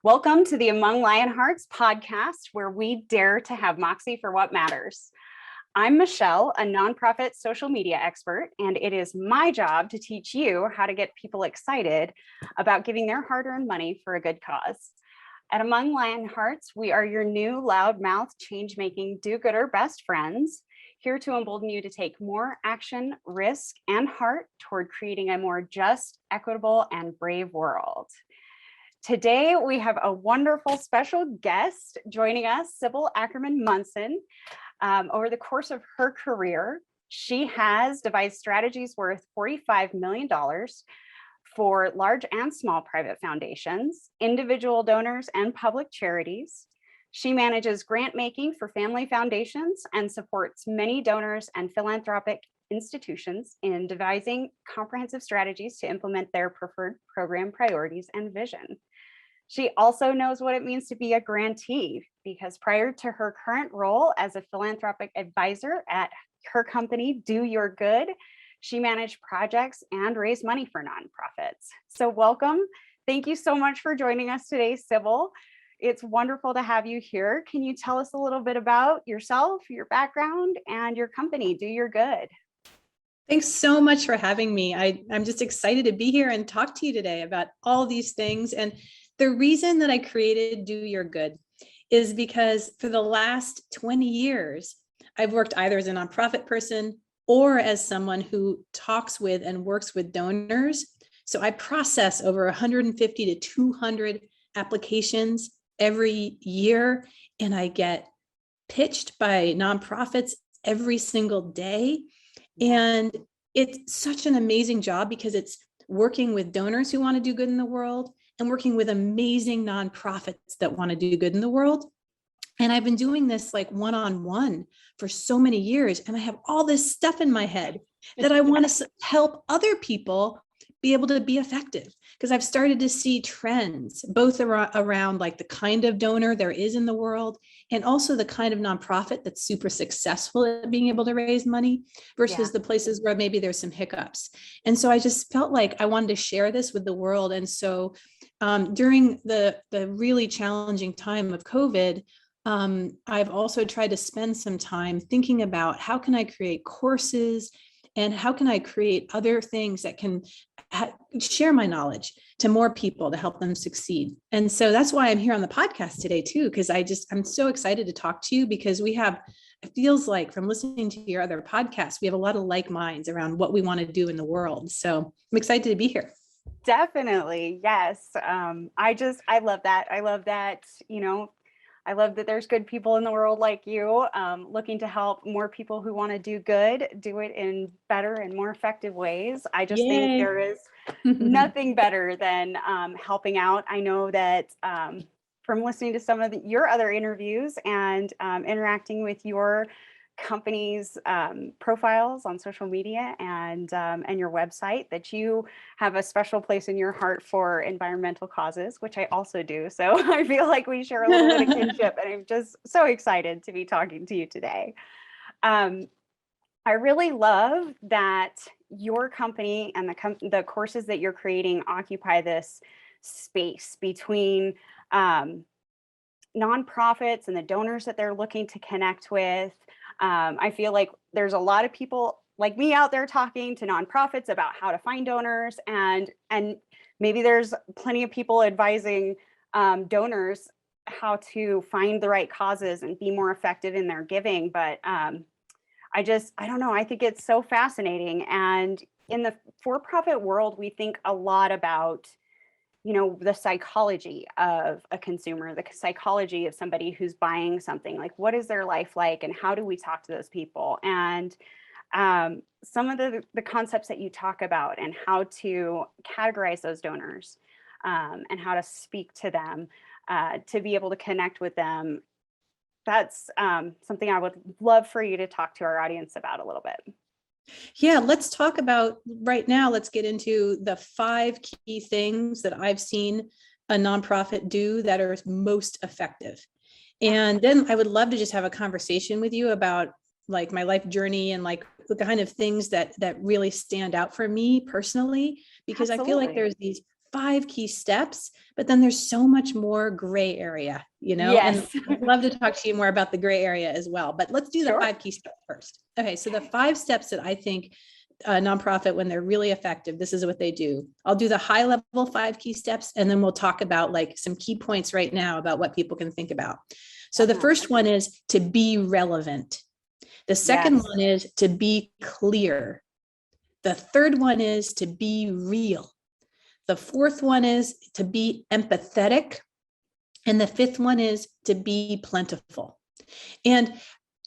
Welcome to the Among Lionhearts podcast, where we dare to have moxie for what matters. I'm Michelle, a nonprofit social media expert, and it is my job to teach you how to get people excited about giving their hard-earned money for a good cause. At Among Lionhearts, we are your new loudmouth, change-making, do-gooder best friends, here to embolden you to take more action, risk, and heart toward creating a more just, equitable, and brave world. Today, we have a wonderful special guest joining us, Sybil Ackerman-Munson. Over the course of her career, she has devised strategies worth $45 million for large and small private foundations, individual donors, and public charities. She manages grant making for family foundations and supports many donors and philanthropic institutions in devising comprehensive strategies to implement their preferred program priorities and vision. She also knows what it means to be a grantee, because prior to her current role as a philanthropic advisor at her company, DoYourGood, she managed projects and raised money for nonprofits. So welcome. Thank you so much for joining us today, Sybil. It's wonderful to have you here. Can you tell us a little bit about yourself, your background, and your company, DoYourGood? Thanks so much for having me. I'm just excited to be here and talk to you today about all these things. And the reason that I created DoYourGood is because for the last 20 years, I've worked either as a nonprofit person or as someone who talks with and works with donors. So I process over 150 to 200 applications every year, and I get pitched by nonprofits every single day. And it's such an amazing job because it's working with donors who want to do good in the world and working with amazing nonprofits that want to do good in the world. And I've been doing this like one-on-one for so many years. And I have all this stuff in my head that I want to help other people be able to be effective, because I've started to see trends both around like the kind of donor there is in the world and also the kind of nonprofit that's super successful at being able to raise money versus the places where maybe there's some hiccups. And so I just felt like I wanted to share this with the world. And so during the really challenging time of COVID, I've also tried to spend some time thinking about how can I create courses and how can I create other things that can share my knowledge to more people to help them succeed. And so that's why I'm here on the podcast today too, because I'm so excited to talk to you, because it feels like from listening to your other podcasts, we have a lot of like minds around what we want to do in the world. So I'm excited to be here. Definitely. Yes. I love that. I love that, I love that there's good people in the world like you, looking to help more people who want to do good, do it in better and more effective ways. I just think there is nothing better than helping out. I know that from listening to some of your other interviews and interacting with your company's profiles on social media and your website, that you have a special place in your heart for environmental causes, which I also do. So I feel like we share a little bit of kinship, and I'm just so excited to be talking to you today. I really love that your company and the courses that you're creating occupy this space between nonprofits and the donors that they're looking to connect with. I feel like there's a lot of people like me out there talking to nonprofits about how to find donors, and maybe there's plenty of people advising donors how to find the right causes and be more effective in their giving. But I don't know, I think it's so fascinating. And in the for-profit world, we think a lot about the psychology of a consumer, the psychology of somebody who's buying something. Like, what is their life like, and how do we talk to those people? And some of the concepts that you talk about, and how to categorize those donors, and how to speak to them, to be able to connect with them. That's something I would love for you to talk to our audience about a little bit. Yeah, let's talk about right now. Let's get into the 5 key things that I've seen a nonprofit do that are most effective? And then I would love to just have a conversation with you about like my life journey and like the kind of things that really stand out for me personally, because I feel like there's these 5 key steps, but then there's so much more gray area, Yes. and I'd love to talk to you more about the gray area as well, but let's do the 5 key steps first. Okay. So the 5 steps that I think a nonprofit, when they're really effective, this is what they do. I'll do the high level 5 key steps, and then we'll talk about like some key points right now about what people can think about. So the first one is to be relevant. The second one is to be clear. The third one is to be real. The fourth one is to be empathetic. And the 5th one is to be plentiful. And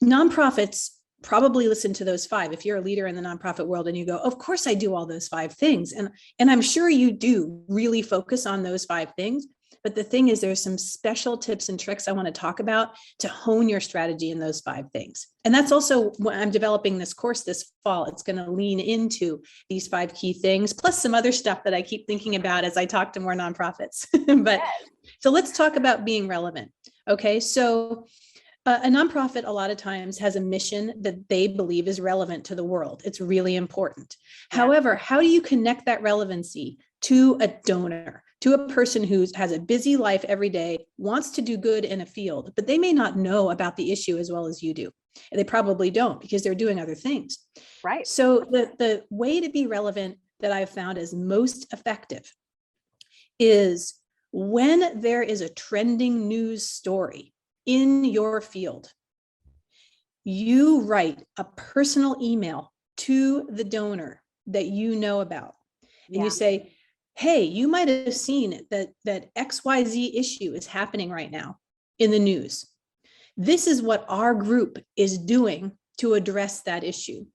nonprofits probably listen to those 5. If you're a leader in the nonprofit world and you go, of course I do all those 5 things. And I'm sure you do really focus on those 5 things. But the thing is, there's some special tips and tricks I want to talk about to hone your strategy in those 5 things. And that's also when I'm developing this course this fall. It's going to lean into these 5 key things, plus some other stuff that I keep thinking about as I talk to more nonprofits. So let's talk about being relevant. Okay. So a nonprofit a lot of times has a mission that they believe is relevant to the world. It's really important. However, how do you connect that relevancy to a donor, to a person who has a busy life every day, wants to do good in a field, but they may not know about the issue as well as you do. And they probably don't because they're doing other things. Right. So the way to be relevant that I've found is most effective is when there is a trending news story in your field, you write a personal email to the donor that you know about. And you say, hey, you might have seen that XYZ issue is happening right now in the news. This is what our group is doing to address that issue.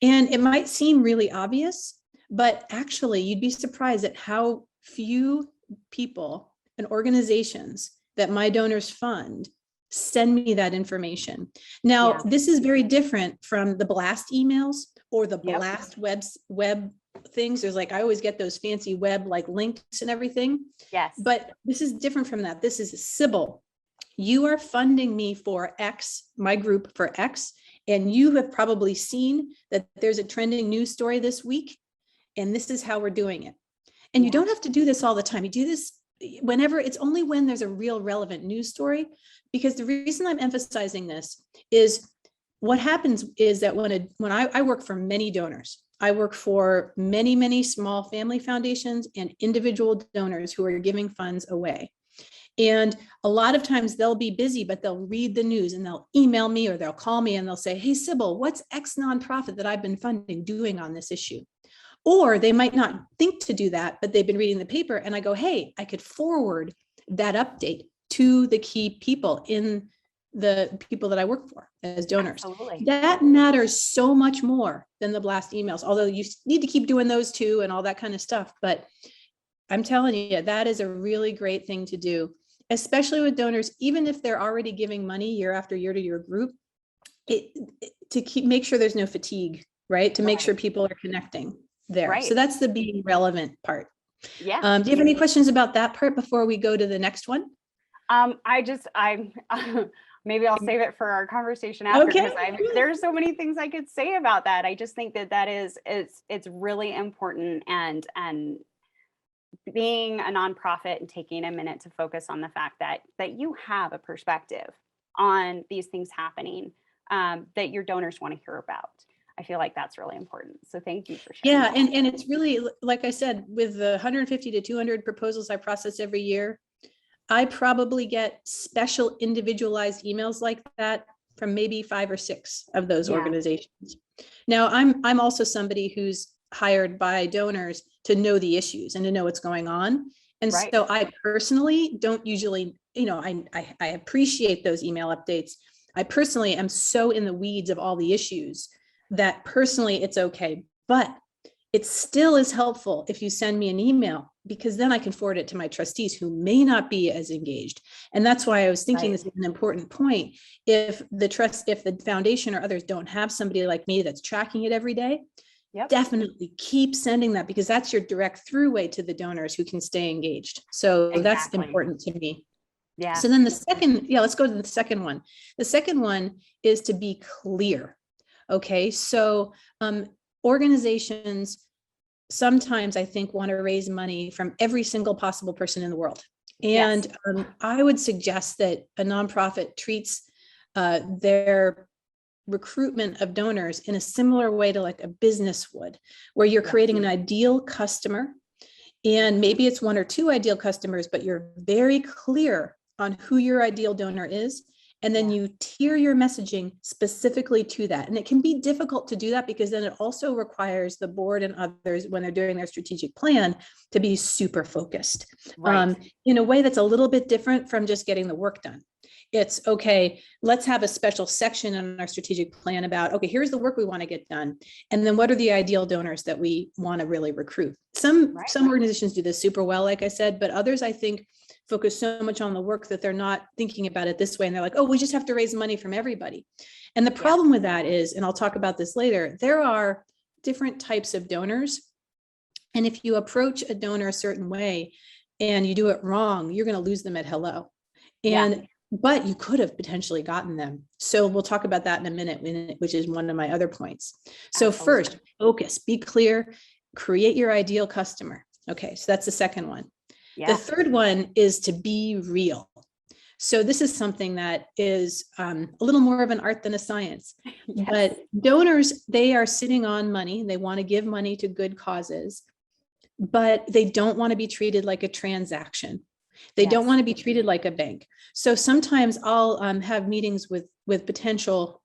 And it might seem really obvious, but actually you'd be surprised at how few people and organizations that my donors fund send me that information. Now, this is very different from the blast emails or the blast web things. There's like, I always get those fancy web like links and everything. Yes. But this is different from that. This is Sybil. You are funding me for X, my group for X, and you have probably seen that there's a trending news story this week, and this is how we're doing it. And you don't have to do this all the time. You do this whenever, it's only when there's a real relevant news story, because the reason I'm emphasizing this is what happens is that when I work for many donors, I work for many, many small family foundations and individual donors who are giving funds away. And a lot of times they'll be busy, but they'll read the news and they'll email me or they'll call me and they'll say, hey, Sybil, what's X nonprofit that I've been funding doing on this issue? Or they might not think to do that, but they've been reading the paper. And I go, hey, I could forward that update to the key people in the people that I work for as donors. Absolutely. That matters so much more than the blast emails, although you need to keep doing those too and all that kind of stuff. But I'm telling you, that is a really great thing to do, especially with donors, even if they're already giving money year after year to your group, to make sure there's no fatigue, right? To make sure people are connecting there. Right. So that's the being relevant part. Yeah. Do you have any questions about that part before we go to the next one? Maybe I'll save it for our conversation after, because there's so many things I could say about that. I just think that it's really important, and being a nonprofit and taking a minute to focus on the fact that you have a perspective on these things happening that your donors want to hear about. I feel like that's really important. So thank you for sharing. Yeah, and it's really, like I said, with the 150 to 200 proposals I process every year, I probably get special individualized emails like that from maybe 5 or 6 of those organizations. Now, I'm also somebody who's hired by donors to know the issues and to know what's going on. And so I personally don't usually, I appreciate those email updates. I personally am so in the weeds of all the issues that personally it's okay, but it still is helpful if you send me an email, because then I can forward it to my trustees who may not be as engaged. And that's why I was thinking this is an important point. If the foundation or others don't have somebody like me that's tracking it every day, Yep. definitely keep sending that, because that's your direct throughway to the donors who can stay engaged. So that's Exactly. important to me. Yeah. So then the second, let's go to the second one. The second one is to be clear. Okay. So organizations sometimes, I think, want to raise money from every single possible person in the world. And I would suggest that a nonprofit treats their recruitment of donors in a similar way to like a business would, where you're creating an ideal customer. And maybe it's one or two ideal customers, but you're very clear on who your ideal donor is. And then you tier your messaging specifically to that. And it can be difficult to do that, because then it also requires the board and others, when they're doing their strategic plan, to be super focused in a way that's a little bit different from just getting the work done. It's okay, let's have a special section in our strategic plan about, okay, here's the work we want to get done. And then what are the ideal donors that we want to really recruit? Some organizations do this super well, like I said, but others, I think, focus so much on the work that they're not thinking about it this way. And they're like, oh, we just have to raise money from everybody. And the problem with that is, and I'll talk about this later, there are different types of donors. And if you approach a donor a certain way and you do it wrong, you're going to lose them at hello. But you could have potentially gotten them. So we'll talk about that in a minute, which is one of my other points. So first, focus, be clear, create your ideal customer. Okay, so that's the second one. The third one is to be real. So this is something that is a little more of an art than a science. But donors, they are sitting on money. They want to give money to good causes, but they don't want to be treated like a transaction. They don't want to be treated like a bank. So sometimes I'll have meetings with potential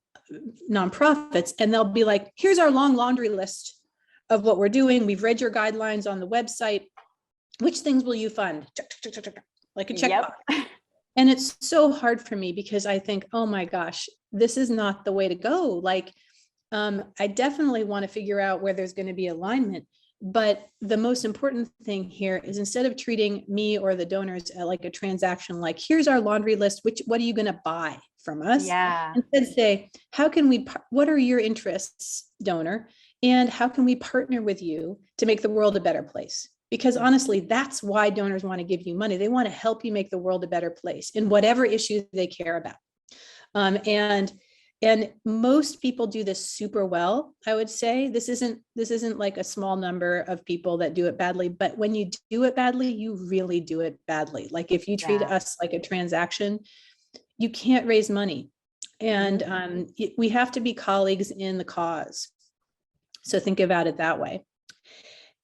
nonprofits, and they'll be like, here's our long laundry list of what we're doing. We've read your guidelines on the website. Which things will you fund? Like a checkbox. And it's so hard for me, because I think, oh my gosh, this is not the way to go. Like, I definitely want to figure out where there's going to be alignment. But the most important thing here is, instead of treating me or the donors like a transaction, like, here's our laundry list, what are you going to buy from us? Instead say, what are your interests, donor? And how can we partner with you to make the world a better place? Because honestly, that's why donors want to give you money. They want to help you make the world a better place in whatever issue they care about. And most people do this super well. I would say this isn't like a small number of people that do it badly, but when you do it badly, you really do it badly. Like, if you treat us like a transaction, you can't raise money. And we have to be colleagues in the cause. So think about it that way.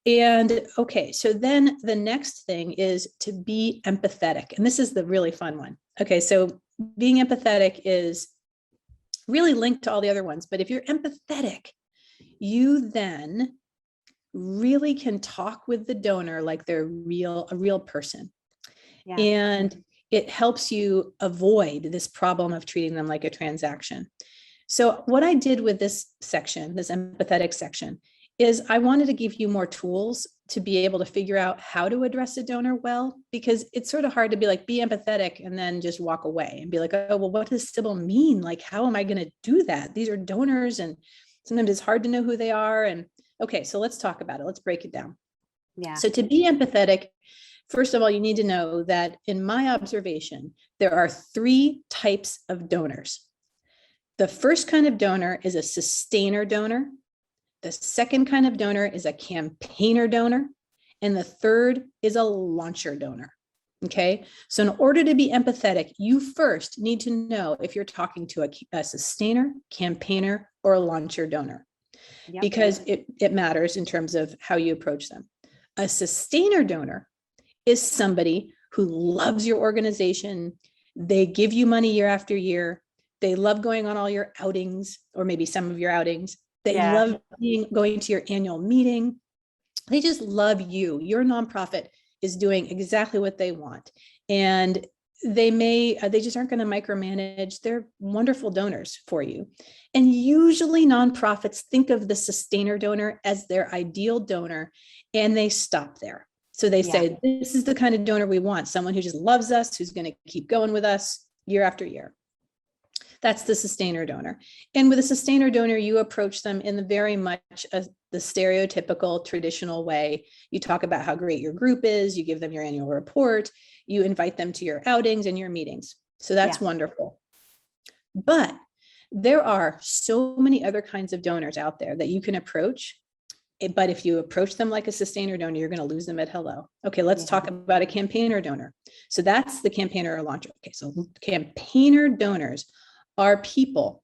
And okay, so then the next thing is to be empathetic. And this is the really fun one. Okay, so being empathetic is really linked to all the other ones. But if you're empathetic, you then really can talk with the donor like they're a real person. And it helps you avoid this problem of treating them like a transaction. So what I did with this section, this empathetic section, is I wanted to give you more tools to be able to figure out how to address a donor well, because it's sort of hard to be like, be empathetic and then just walk away and be like, oh, well, what does Sybil mean? Like, how am I going to do that? These are donors, and sometimes it's hard to know who they are. And okay, so let's talk about it. Let's break it down. So to be empathetic, first of all, you need to know that in my observation, there are 3 types of donors. The first kind of donor is a sustainer donor. The second kind of donor is a campaigner donor. And the third is a launcher donor. Okay. So in order to be empathetic, you first need to know if you're talking to a sustainer, campaigner, or a launcher donor, because it matters in terms of how you approach them. A sustainer donor is somebody who loves your organization. They give you money year after year. They love going on all your outings, or maybe some of your outings. They love going to your annual meeting. They just love you. Your nonprofit is doing exactly what they want. And they just aren't going to micromanage. They're wonderful donors for you. And usually nonprofits think of the sustainer donor as their ideal donor, and they stop there. So they say, this is the kind of donor we want, someone who just loves us, who's going to keep going with us year after year. That's the sustainer donor. And with a sustainer donor, you approach them in the very much the stereotypical traditional way. You talk about how great your group is, you give them your annual report, you invite them to your outings and your meetings. So that's wonderful. But there are so many other kinds of donors out there that you can approach. But if you approach them like a sustainer donor, you're going to lose them at hello. Okay, let's talk about a campaigner donor. So that's the campaigner or launcher. Okay, so campaigner donors are people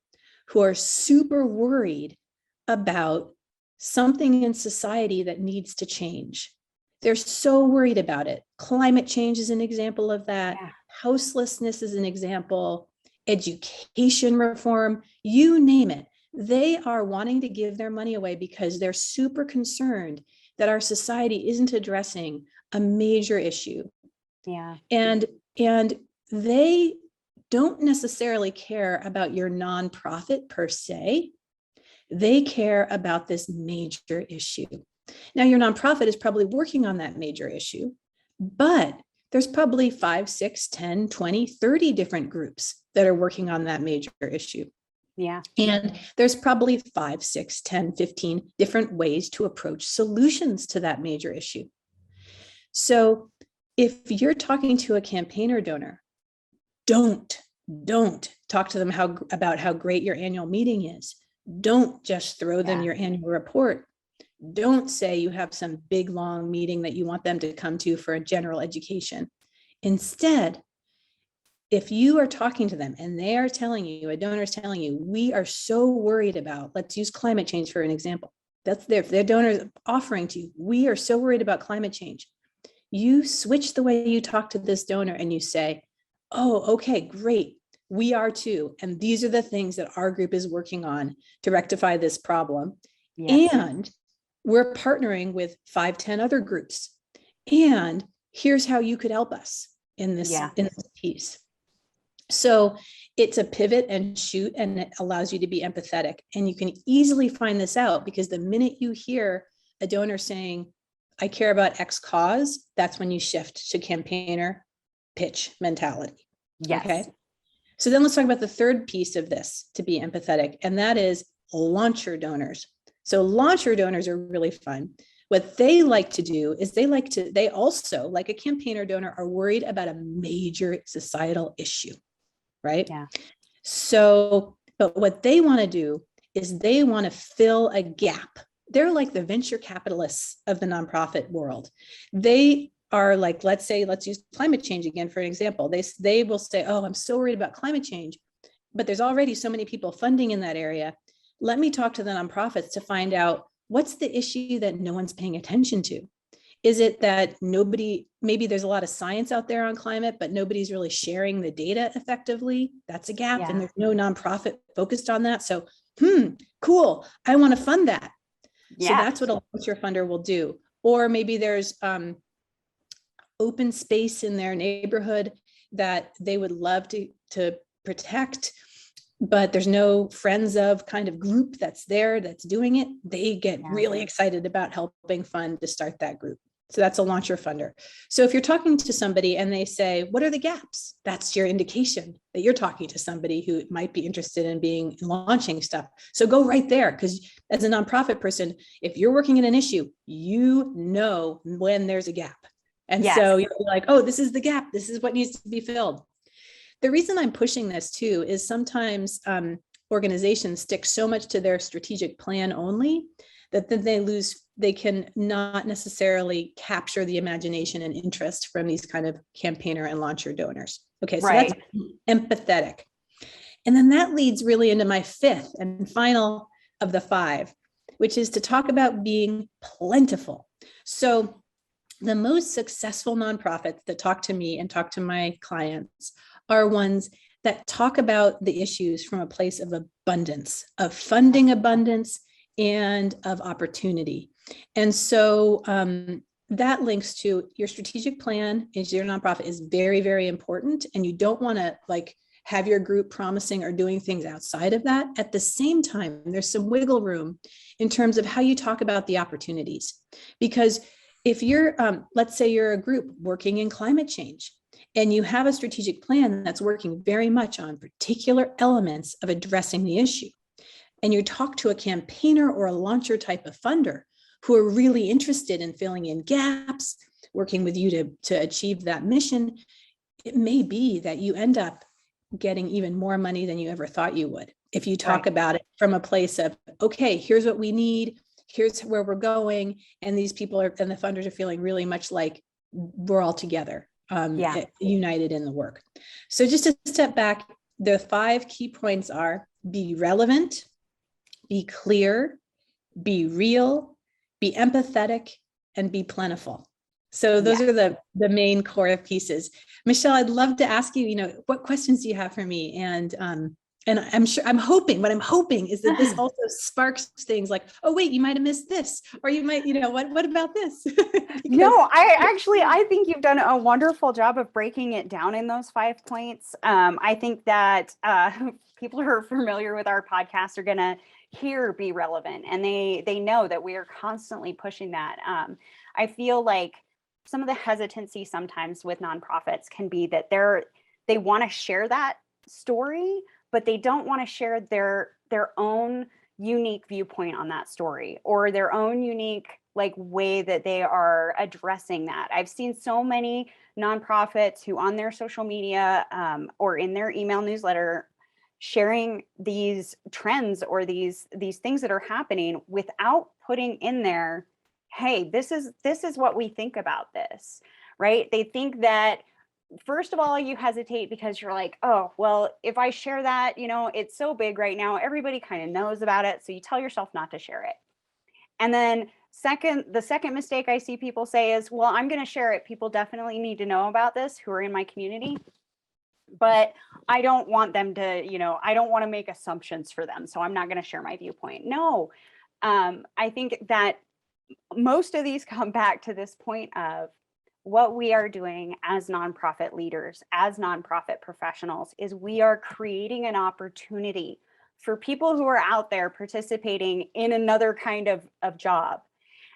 who are super worried about something in society that needs to change. They're so worried about it. Climate change is an example of that. Houselessness is an example. Education reform, you name it. They are wanting to give their money away because they're super concerned that our society isn't addressing a major issue. And they don't necessarily care about your nonprofit per se. They care about this major issue. Now, your nonprofit is probably working on that major issue, but there's probably 5, 6, 10, 20, 30 different groups that are working on that major issue. And there's probably 5, 6, 10, 15 different ways to approach solutions to that major issue. So if you're talking to a campaigner donor, don't talk to them about how great your annual meeting is. Don't just throw them your annual report. Don't say you have some big, long meeting that you want them to come to for a general education. Instead, if you are talking to them and they are telling you, a donor is telling you, we are so worried about, let's use climate change for an example. That's their donors offering to you, we are so worried about climate change. You switch the way you talk to this donor and you say, oh, okay, great. We are too. And these are the things that our group is working on to rectify this problem. And we're partnering with 5, 10 other groups. And here's how you could help us in this piece. So it's a pivot and shoot, and it allows you to be empathetic. And you can easily find this out because the minute you hear a donor saying, I care about X cause, that's when you shift to campaigner pitch mentality. Okay. So then let's talk about the third piece of this to be empathetic, and that is launcher donors. So launcher donors are really fun. What they like to do is they also, like a campaigner donor, are worried about a major societal issue, right? So, but what they want to do is they want to fill a gap. They're like the venture capitalists of the nonprofit world. They are like, let's use climate change again for an example. They will say, oh, I'm so worried about climate change, but there's already so many people funding in that area. Let me talk to the nonprofits to find out what's the issue that no one's paying attention to. Is it that maybe there's a lot of science out there on climate, but nobody's really sharing the data effectively? That's a gap, and there's no nonprofit focused on that. So, cool, I want to fund that. So that's what a launcher funder will do. Or maybe there's open space in their neighborhood that they would love to protect, but there's no friends of kind of group that's there that's doing it. They get really excited about helping fund to start that group. So that's a launcher funder. So if you're talking to somebody and they say, what are the gaps? That's your indication that you're talking to somebody who might be interested in launching stuff. So go right there, because as a nonprofit person, if you're working in an issue, you know when there's a gap. And so you're like, oh, this is the gap. This is what needs to be filled. The reason I'm pushing this too is sometimes organizations stick so much to their strategic plan only that then they can not necessarily capture the imagination and interest from these kind of campaigner and launcher donors. Okay, so that's empathetic. And then that leads really into my fifth and final of the 5, which is to talk about being plentiful. So the most successful nonprofits that talk to me and talk to my clients are ones that talk about the issues from a place of abundance, of funding abundance, and of opportunity. And so that links to your strategic plan is your nonprofit is very, very important. And you don't want to have your group promising or doing things outside of that. At the same time, there's some wiggle room in terms of how you talk about the opportunities. Because if you're, let's say you're a group working in climate change, and you have a strategic plan that's working very much on particular elements of addressing the issue. and you talk to a campaigner or a launcher type of funder who are really interested in filling in gaps, working with you to achieve that mission, it may be that you end up getting even more money than you ever thought you would. If you talk about it from a place of, okay, here's what we need, here's where we're going, and these people are, and the funders are feeling really much like we're all together, united in the work. So just to step back, the 5 key points are: be relevant, be clear, be real, be empathetic, and be plentiful. So those are the main core pieces. Michelle, I'd love to ask you, what questions do you have for me? And I'm hoping is that this also sparks things like, oh, wait, you might've missed this, or you might, what about this? No, I think you've done a wonderful job of breaking it down in those 5 points. I think that people who are familiar with our podcast are going to hear be relevant, and they know that we are constantly pushing that. I feel like some of the hesitancy sometimes with nonprofits can be that they want to share that story, but they don't want to share their own unique viewpoint on that story, or their own unique way that they are addressing that. I've seen so many nonprofits who on their social media or in their email newsletter sharing these trends or these things that are happening without putting in there, hey, this is what we think about this, right? They think that, first of all, you hesitate because you're like, oh, well, if I share that, it's so big right now, everybody kind of knows about it. So you tell yourself not to share it. And then the second mistake I see people say is, well, I'm going to share it. People definitely need to know about this who are in my community, but I don't want them to, I don't want to make assumptions for them. So I'm not going to share my viewpoint. No, I think that most of these come back to this point of what we are doing as nonprofit leaders, as nonprofit professionals, is we are creating an opportunity for people who are out there participating in another kind of job.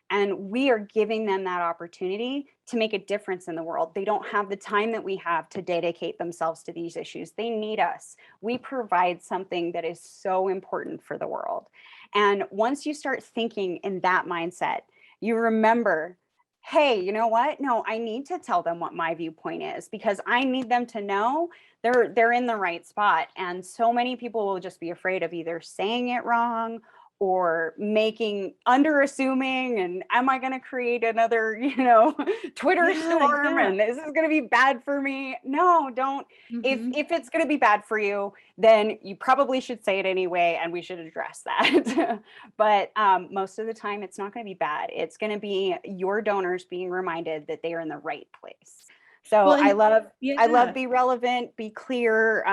And we are giving them that opportunity to make a difference in the world. They don't have the time that we have to dedicate themselves to these issues. They need us. We provide something that is so important for the world. And once you start thinking in that mindset, you remember, hey, you know what? No, I need to tell them what my viewpoint is, because I need them to know they're in the right spot. And so many people will just be afraid of either saying it wrong or under-assuming, and am I going to create another, Twitter storm, and this is going to be bad for me? No, don't. Mm-hmm. If it's going to be bad for you, then you probably should say it anyway, and we should address that. But most of the time, it's not going to be bad. It's going to be your donors being reminded that they are in the right place. So I love be relevant, be clear.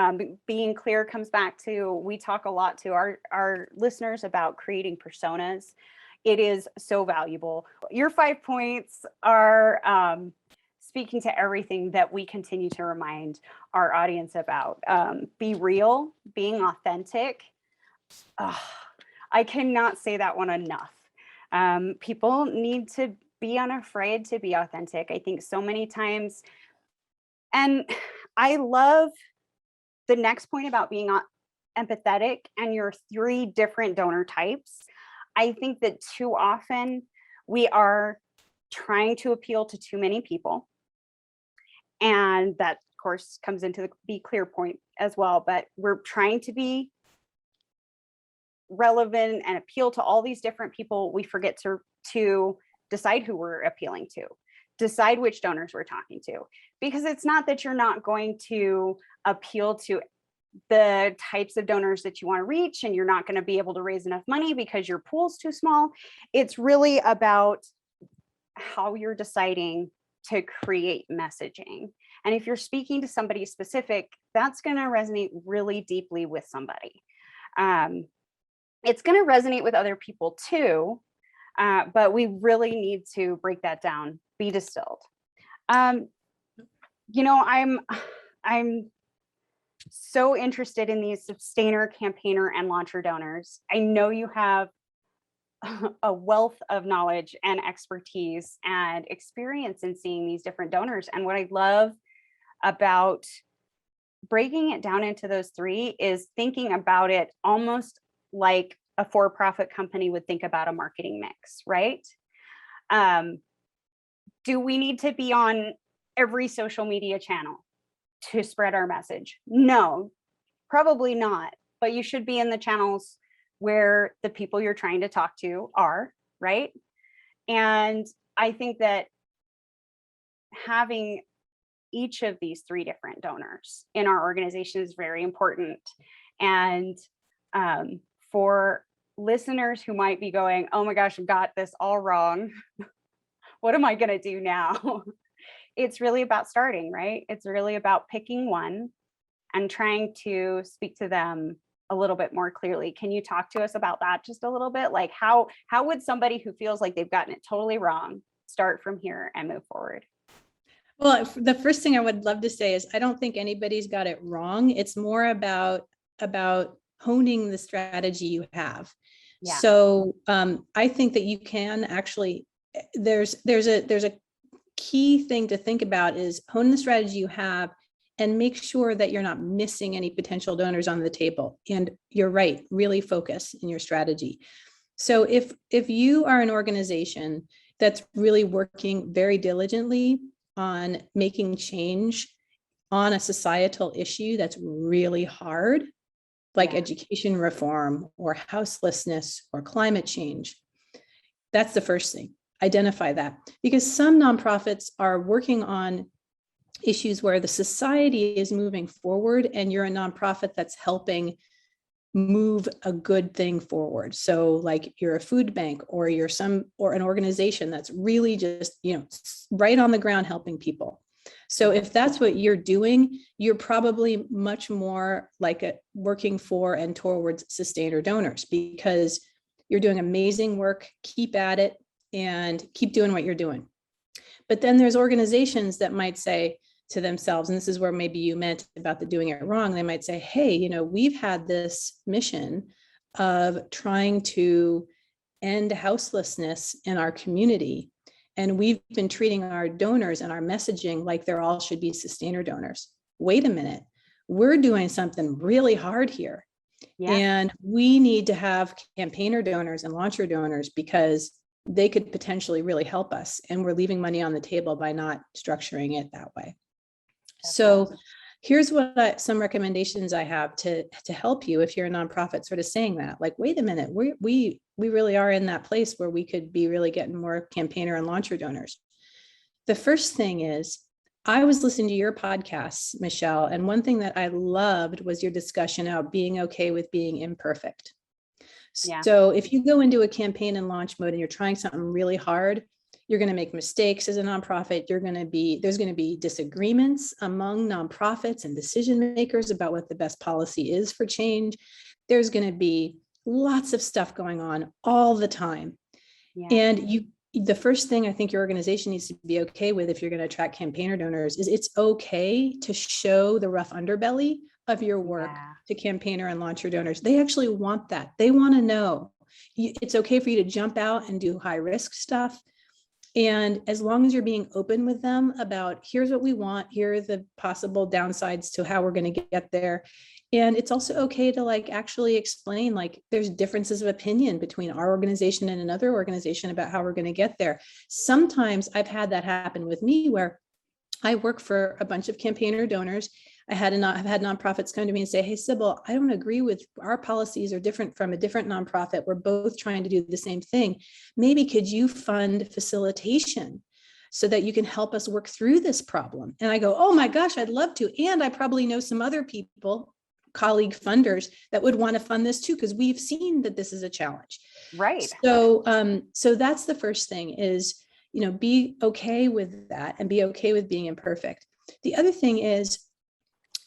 Being clear comes back to, we talk a lot to our listeners about creating personas. It is so valuable. Your 5 points are speaking to everything that we continue to remind our audience about. Be real, being authentic. I cannot say that one enough. People need to be unafraid to be authentic. I think so many times. And I love the next point about being empathetic and your 3 different donor types. I think that too often we are trying to appeal to too many people. And that, of course, comes into the be clear point as well. But we're trying to be relevant and appeal to all these different people. We forget to decide who we're appealing to. Decide which donors we're talking to, because it's not that you're not going to appeal to the types of donors that you want to reach, and you're not going to be able to raise enough money because your pool's too small. It's really about how you're deciding to create messaging. And if you're speaking to somebody specific, that's going to resonate really deeply with somebody. It's going to resonate with other people too, but we really need to break that down. Be distilled. I'm so interested in these sustainer, campaigner, and launcher donors. I know you have a wealth of knowledge and expertise and experience in seeing these different donors. And what I love about breaking it down into those 3 is thinking about it almost like a for-profit company would think about a marketing mix, right? Do we need to be on every social media channel to spread our message? No, probably not. But you should be in the channels where the people you're trying to talk to are, right? And I think that having each of these 3 different donors in our organization is very important. And for listeners who might be going, oh my gosh, I've got this all wrong. What am I going to do now? It's really about starting, right? It's really about picking one and trying to speak to them a little bit more clearly. Can you talk to us about that just a little bit? Like how would somebody who feels like they've gotten it totally wrong start from here and move forward? Well, the first thing I would love to say is I don't think anybody's got it wrong. It's more about honing the strategy you have. Yeah. So I think that you can actually, there's a key thing to think about is hone the strategy you have and make sure that you're not missing any potential donors on the table. And you're right, really focus in your strategy. So if you are an organization that's really working very diligently on making change on a societal issue that's really hard, like education reform or houselessness or climate change, that's the first thing. Identify that, because some nonprofits are working on issues where the society is moving forward and you're a nonprofit that's helping move a good thing forward. So like you're a food bank or you're an organization that's really just, right on the ground helping people. So if that's what you're doing, you're probably much more like working for and towards sustainer donors, because you're doing amazing work. Keep at it and keep doing what you're doing. But then there's organizations that might say to themselves, and this is where maybe you meant about the doing it wrong, they might say, hey, we've had this mission of trying to end houselessness in our community, and we've been treating our donors and our messaging like they're all should be sustainer donors. Wait a minute, we're doing something really hard here. Yeah. And we need to have campaigner donors and launcher donors because they could potentially really help us. And we're leaving money on the table by not structuring it that way. That's so awesome. Here's what some recommendations I have to help you if you're a nonprofit sort of saying that, like, wait a minute, we really are in that place where we could be really getting more campaigner and launcher donors. The first thing is, I was listening to your podcasts, Michelle, and one thing that I loved was your discussion about being okay with being imperfect. Yeah. So if you go into a campaign and launch mode and you're trying something really hard, you're going to make mistakes as a nonprofit. There's going to be disagreements among nonprofits and decision makers about what the best policy is for change. There's going to be lots of stuff going on all the time. Yeah. And the first thing I think your organization needs to be okay with if you're going to attract campaigner donors is it's okay to show the rough underbelly of your work to campaigner and launcher donors. They actually want that. They want to know. It's okay for you to jump out and do high risk stuff. And as long as you're being open with them about here's what we want, here are the possible downsides to how we're going to get there. And it's also okay to actually explain, there's differences of opinion between our organization and another organization about how we're going to get there. Sometimes I've had that happen with me where I work for a bunch of campaigner donors. I've had nonprofits come to me and say, hey, Sybil, I don't agree with our policies are different from a different nonprofit. We're both trying to do the same thing. Maybe could you fund facilitation so that you can help us work through this problem? And I go, oh my gosh, I'd love to. And I probably know some other people, colleague funders, that would want to fund this too, because we've seen that this is a challenge. Right. So that's the first thing is, be okay with that and be okay with being imperfect. The other thing is,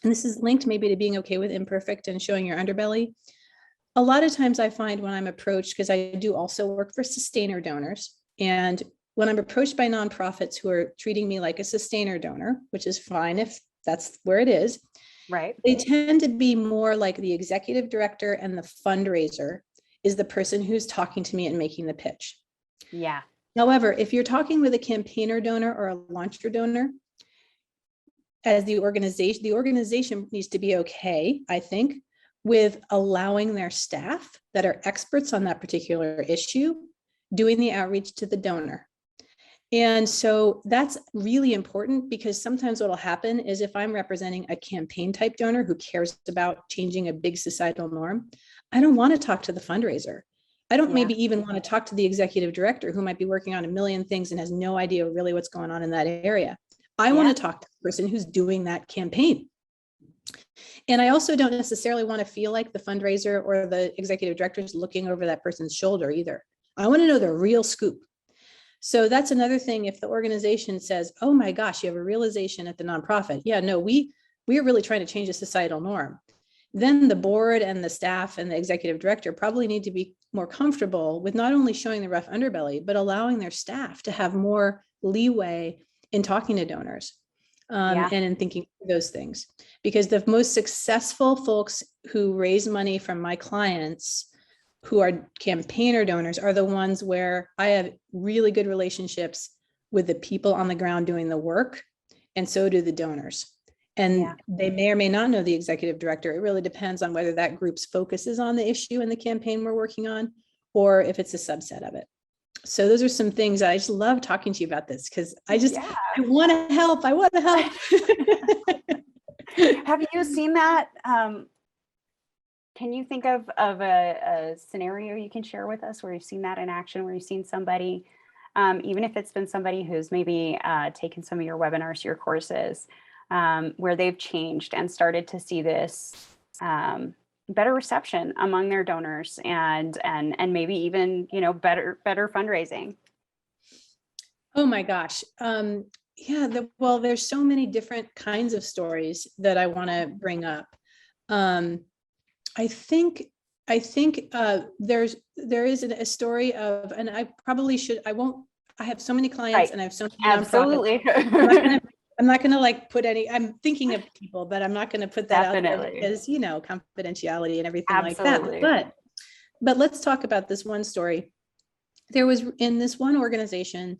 and this is linked maybe to being okay with imperfect and showing your underbelly. A lot of times I find when I'm approached, because I do also work for sustainer donors, and when I'm approached by nonprofits who are treating me like a sustainer donor, which is fine if that's where it is, right? They tend to be more like the executive director and the fundraiser is the person who's talking to me and making the pitch. Yeah. However, if you're talking with a campaigner donor or a launcher donor, as the organization needs to be okay, I think, with allowing their staff that are experts on that particular issue doing the outreach to the donor. And so that's really important, because sometimes what will happen is if I'm representing a campaign type donor who cares about changing a big societal norm, I don't want to talk to the fundraiser. I don't maybe even want to talk to the executive director who might be working on a million things and has no idea really what's going on in that area. I want to talk to the person who's doing that campaign. And I also don't necessarily want to feel like the fundraiser or the executive director is looking over that person's shoulder either. I want to know the real scoop. So that's another thing. If the organization says, oh my gosh, you have a realization at the nonprofit. Yeah, no, we are really trying to change a societal norm. Then the board and the staff and the executive director probably need to be more comfortable with not only showing the rough underbelly, but allowing their staff to have more leeway in talking to donors and in thinking through those things. Because the most successful folks who raise money from my clients who are campaigner donors are the ones where I have really good relationships with the people on the ground doing the work, and so do the donors. And they may or may not know the executive director. It really depends on whether that group's focus is on the issue in the campaign we're working on, or if it's a subset of it. So those are some things I just love talking to you about this, because I want to help. I want to help. Have you seen that? Can you think of a scenario you can share with us where you've seen that in action, where you've seen somebody, even if it's been somebody who's maybe taken some of your webinars, your courses, where they've changed and started to see this better reception among their donors and maybe even, better fundraising? Oh my gosh. Well, there's so many different kinds of stories that I want to bring up. I think there is a story of, and I probably should, I have so many clients and I have so many absolutely. I'm not going to like put any, I'm thinking of people, but I'm not going to put that out there because, confidentiality and everything like that. But let's talk about this one story. There was in this one organization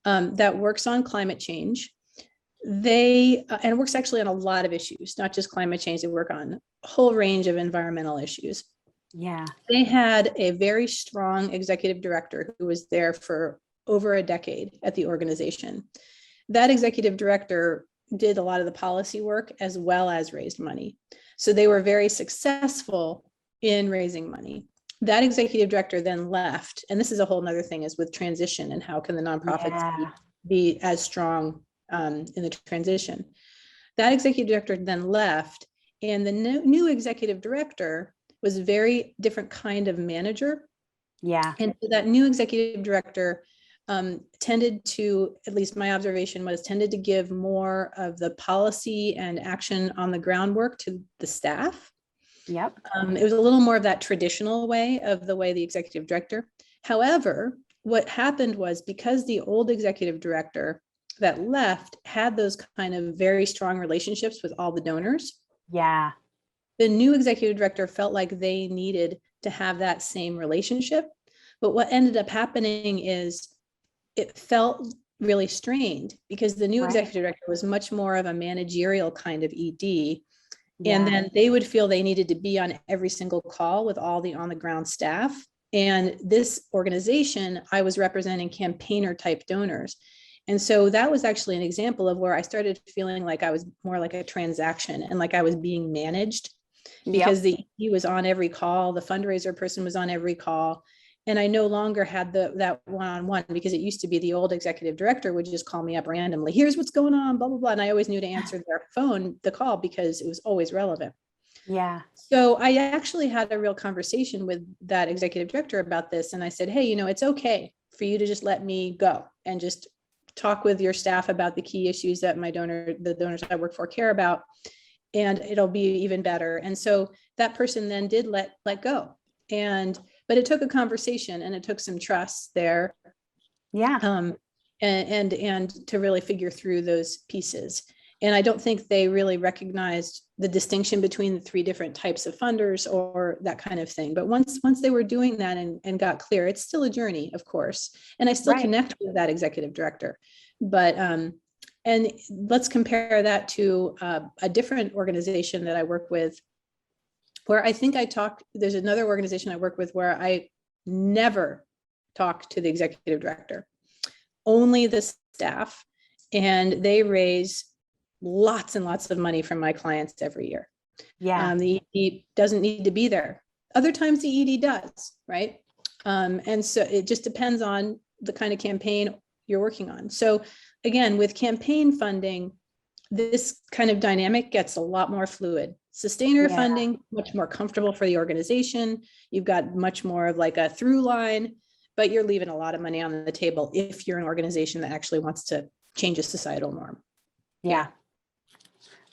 that works on climate change. And works actually on a lot of issues, not just climate change. They work on a whole range of environmental issues. Yeah. They had a very strong executive director who was there for over a decade at the organization. That executive director did a lot of the policy work as well as raised money. So they were very successful in raising money. That executive director then left. And this is a whole nother thing, is with transition and how can the nonprofits be as strong in the transition. That executive director then left, and the new executive director was a very different kind of manager. Yeah. And so that new executive director tended to, at least my observation was, tended to give more of the policy and action on the groundwork to the staff. Yep. It was a little more of that traditional way of the way the executive director. However, what happened was, because the old executive director that left had those kind of very strong relationships with all the donors. Yeah. The new executive director felt like they needed to have that same relationship. But what ended up happening is it felt really strained, because the new executive director was much more of a managerial kind of ED. And then they would feel they needed to be on every single call with all the on the ground staff. And this organization, I was representing campaigner type donors. And so that was actually an example of where I started feeling like I was more like a transaction and like I was being managed, because he was on every call, the fundraiser person was on every call. And I no longer had that one-on-one, because it used to be the old executive director would just call me up randomly. Here's what's going on, blah, blah, blah. And I always knew to answer the call, because it was always relevant. Yeah. So I actually had a real conversation with that executive director about this. And I said, hey, it's okay for you to just let me go and just talk with your staff about the key issues that the donors I work for care about, and it'll be even better. And so that person then did let go. But it took a conversation and it took some trust there. Yeah. And to really figure through those pieces. And I don't think they really recognized the distinction between the three different types of funders or that kind of thing. But once they were doing that and got clear, it's still a journey, of course. And I still connect with that executive director. But and let's compare that to a different organization that I work with where I think there's another organization I work with where I never talk to the executive director, only the staff, and they raise lots and lots of money from my clients every year. Yeah. The ED doesn't need to be there. Other times the ED does, right? And so it just depends on the kind of campaign you're working on. So again, with campaign funding, this kind of dynamic gets a lot more fluid. Sustainer funding, much more comfortable for the organization. You've got much more of like a through line, but you're leaving a lot of money on the table if you're an organization that actually wants to change a societal norm. Yeah.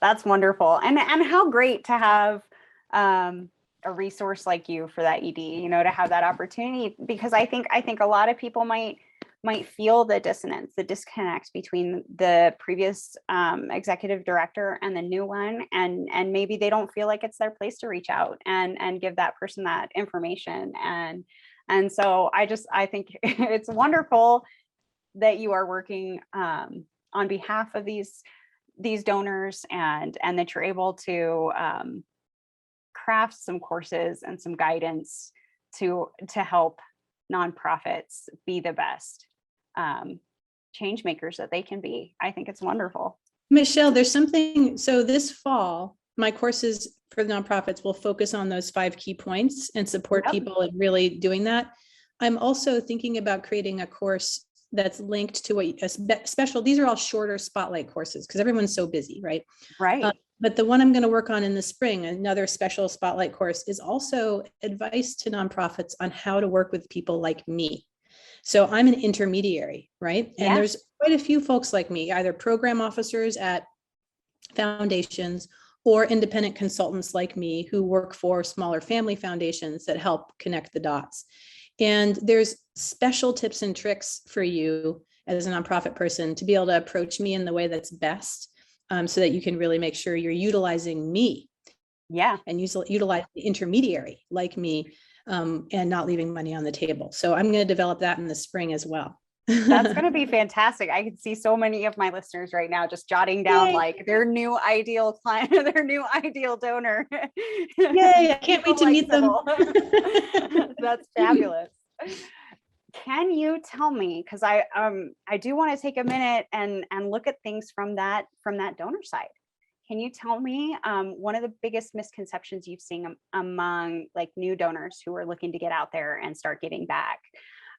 That's wonderful. And how great to have a resource like you for that ED, to have that opportunity, because I think a lot of people might feel the dissonance, the disconnect between the previous executive director and the new one. And maybe they don't feel like it's their place to reach out and give that person that information. And so I think it's wonderful that you are working on behalf of these donors and that you're able to craft some courses and some guidance to help nonprofits be the best change makers that they can be. I think it's wonderful. Michelle, there's something, so this fall, my courses for the nonprofits will focus on those 5 key points and support people in really doing that. I'm also thinking about creating a course that's linked to a special, these are all shorter spotlight courses because everyone's so busy, right? Right. But the one I'm going to work on in the spring, another special spotlight course, is also advice to nonprofits on how to work with people like me. So I'm an intermediary, right? And there's quite a few folks like me, either program officers at foundations or independent consultants like me who work for smaller family foundations that help connect the dots. And there's special tips and tricks for you as a nonprofit person to be able to approach me in the way that's best, so that you can really make sure you're utilizing me. And utilize the intermediary like me, and not leaving money on the table. So I'm going to develop that in the spring as well. That's going to be fantastic. I can see so many of my listeners right now just jotting down like their new ideal client, their new ideal donor. Yay, I can't wait to meet them. That's fabulous. Can you tell me, because I do want to take a minute and look at things from that donor side. Can you tell me one of the biggest misconceptions you've seen among like new donors who are looking to get out there and start giving back,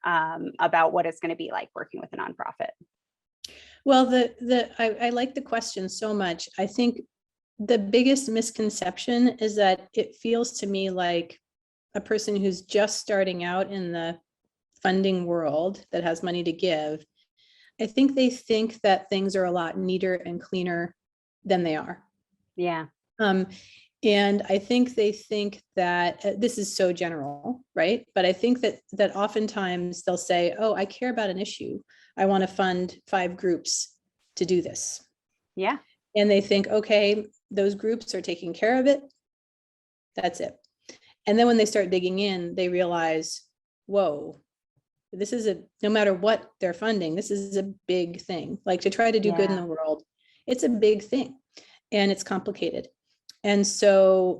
about what it's going to be like working with a nonprofit? Well, I like the question so much. I think the biggest misconception is that it feels to me like a person who's just starting out in the funding world that has money to give. I think they think that things are a lot neater and cleaner than they are. Yeah. And I think they think that this is so general, right? But I think that oftentimes they'll say, oh, I care about an issue. I want to fund 5 groups to do this. Yeah. And they think, okay, those groups are taking care of it. That's it. And then when they start digging in, they realize, whoa, this is no matter what they're funding, this is a big thing. Like to try to do good in the world, it's a big thing and it's complicated. And so,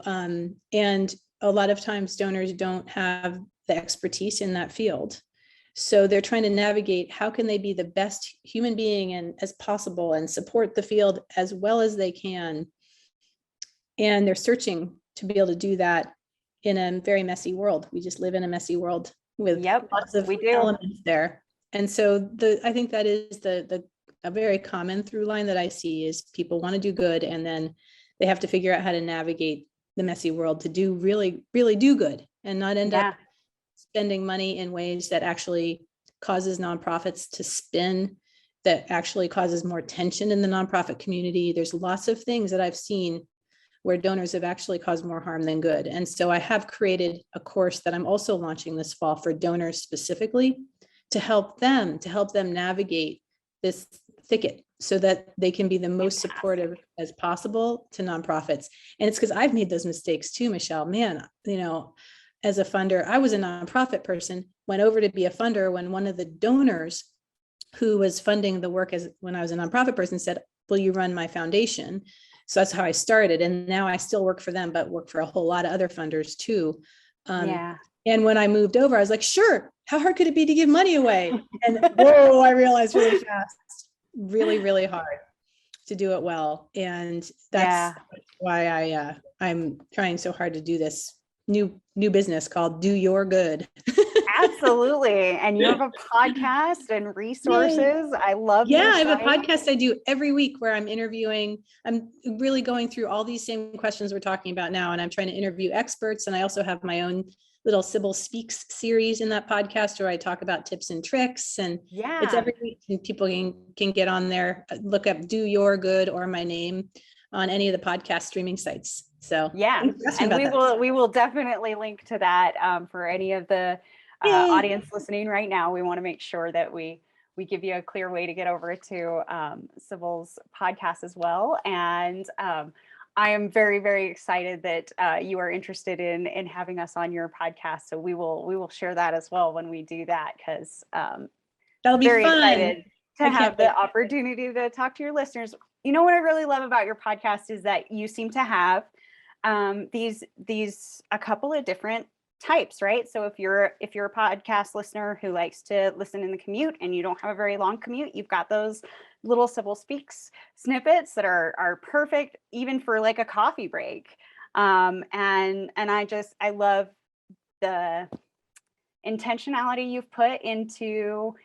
and a lot of times donors don't have the expertise in that field. So they're trying to navigate how can they be the best human being and as possible and support the field as well as they can. And they're searching to be able to do that in a very messy world. We just live in a messy world with lots of elements there. And so I think that is a very common through line that I see is people want to do good and then they have to figure out how to navigate the messy world to do really, really do good and not end up spending money in ways that actually causes nonprofits to spin, that actually causes more tension in the nonprofit community. There's lots of things that I've seen where donors have actually caused more harm than good. And so I have created a course that I'm also launching this fall for donors specifically to help them navigate this thicket so that they can be the most supportive as possible to nonprofits. And it's because I've made those mistakes too, Michelle. Man, as a funder, I was a nonprofit person, went over to be a funder when one of the donors who was funding the work when I was a nonprofit person said, will you run my foundation? So that's how I started. And now I still work for them, but work for a whole lot of other funders too. Yeah. And when I moved over, I was like, sure, how hard could it be to give money away? And whoa, I realized really fast, really, really hard to do it well. And that's why I'm trying so hard to do this new business called Do Your Good. Absolutely. And you have a podcast and resources. Yay. I love I have a podcast I do every week where I'm interviewing. I'm really going through all these same questions we're talking about now. And I'm trying to interview experts. And I also have my own little Sybil Speaks series in that podcast where I talk about tips and tricks. And it's every week, and people can get on there, look up Do Your Good or my name on any of the podcast streaming sites. So and we will definitely link to that for any of the audience listening right now. We want to make sure that we give you a clear way to get over to Sybil's podcast as well. And I am very, very excited that you are interested in having us on your podcast. So we will share that as well when we do that, because that'll be very fun. Excited to have the opportunity to talk to your listeners. You know what I really love about your podcast is that you seem to have these a couple of different types, right? So if you're a podcast listener who likes to listen in the commute and you don't have a very long commute, you've got those little Sybil Speaks snippets that are perfect even for like a coffee break. And I love the intentionality you've put into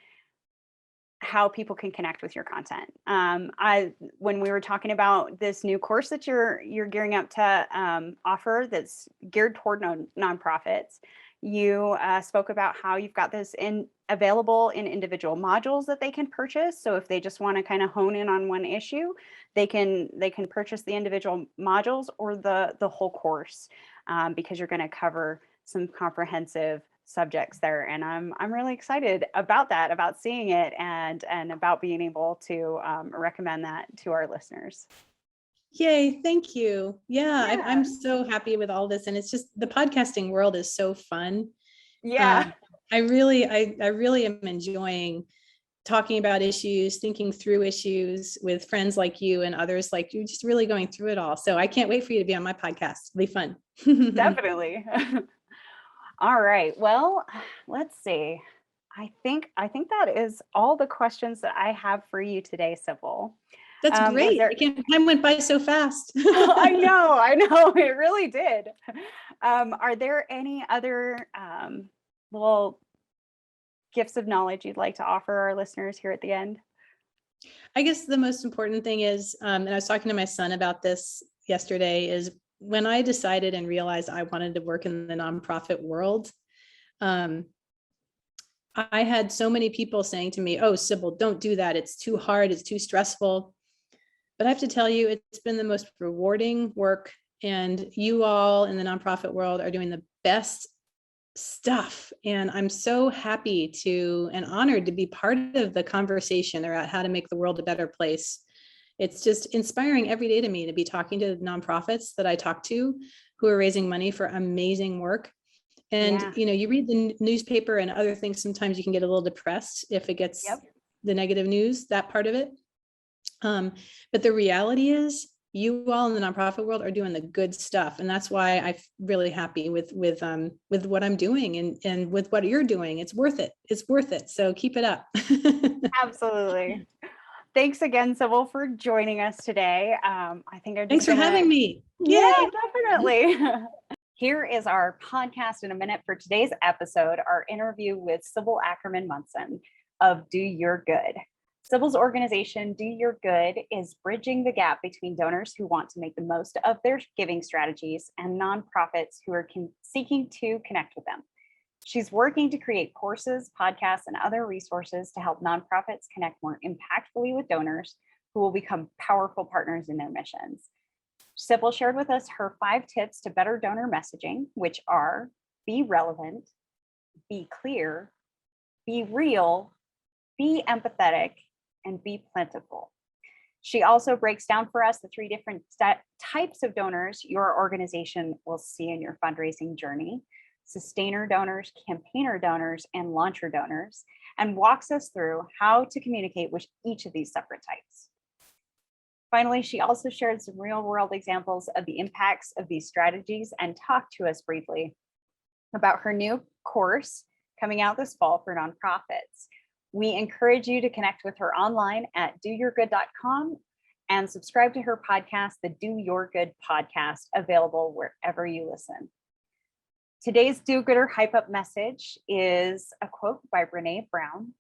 how people can connect with your content. When we were talking about this new course that you're gearing up to offer that's geared toward nonprofits, you spoke about how you've got this available in individual modules that they can purchase. So if they just want to kind of hone in on one issue, they can purchase the individual modules or the whole course, because you're going to cover some comprehensive subjects there. And I'm really excited about that, about seeing it and about being able to recommend that to our listeners. Yay. Thank you. Yeah. I'm so happy with all this. And it's just, the podcasting world is so fun. Yeah. I really am enjoying talking about issues, thinking through issues with friends like you and others like you, just really going through it all. So I can't wait for you to be on my podcast. It'll be fun. Definitely. All right. Well, let's see. I think that is all the questions that I have for you today, Sybil. That's great. Time went by so fast. I know. It really did. Are there any other little gifts of knowledge you'd like to offer our listeners here at the end? I guess the most important thing is, and I was talking to my son about this yesterday, is when I decided and realized I wanted to work in the nonprofit world, I had so many people saying to me, "Oh, Sybil, don't do that. It's too hard. It's too stressful." But I have to tell you, it's been the most rewarding work. And you all in the nonprofit world are doing the best stuff. And I'm so happy and honored to be part of the conversation about how to make the world a better place. It's just inspiring every day to me to be talking to nonprofits that I talk to who are raising money for amazing work. And, you read the newspaper and other things, sometimes you can get a little depressed if it gets the negative news, that part of it. But the reality is you all in the nonprofit world are doing the good stuff. And that's why I'm really happy with what I'm doing and with what you're doing. It's worth it. It's worth it. So keep it up. Absolutely. Thanks again, Sybil, for joining us today. Thanks for having me. Yeah, definitely. Here is our podcast in a minute for today's episode, our interview with Sybil Ackerman-Munson of Do Your Good. Sybil's organization, Do Your Good, is bridging the gap between donors who want to make the most of their giving strategies and nonprofits who are seeking to connect with them. She's working to create courses, podcasts, and other resources to help nonprofits connect more impactfully with donors who will become powerful partners in their missions. Sybil shared with us her 5 tips to better donor messaging, which are: be relevant, be clear, be real, be empathetic, and be plentiful. She also breaks down for us the 3 different types of donors your organization will see in your fundraising journey: sustainer donors, campaigner donors, and launcher donors, and walks us through how to communicate with each of these separate types. Finally, she also shared some real-world examples of the impacts of these strategies and talked to us briefly about her new course coming out this fall for nonprofits. We encourage you to connect with her online at DoYourGood.com and subscribe to her podcast, the Do Your Good Podcast, available wherever you listen. Today's do-gooder hype-up message is a quote by Brené Brown.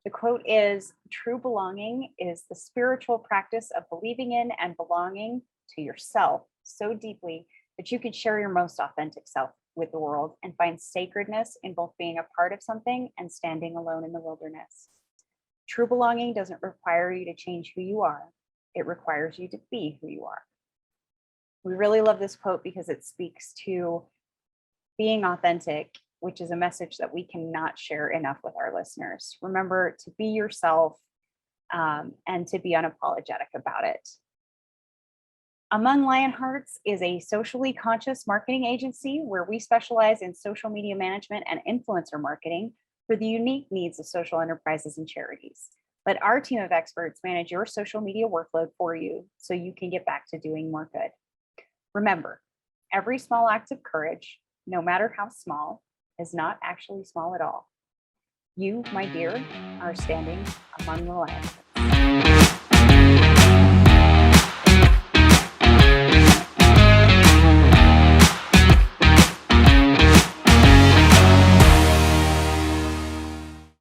The quote is, "True belonging is the spiritual practice of believing in and belonging to yourself so deeply that you can share your most authentic self with the world and find sacredness in both being a part of something and standing alone in the wilderness. True belonging doesn't require you to change who you are. It requires you to be who you are." We really love this quote because it speaks to being authentic, which is a message that we cannot share enough with our listeners. Remember to be yourself and to be unapologetic about it. Among Lionhearts is a socially conscious marketing agency where we specialize in social media management and influencer marketing for the unique needs of social enterprises and charities. Let our team of experts manage your social media workload for you so you can get back to doing more good. Remember, every small act of courage, no matter how small, is not actually small at all. You, my dear, are standing among the lions.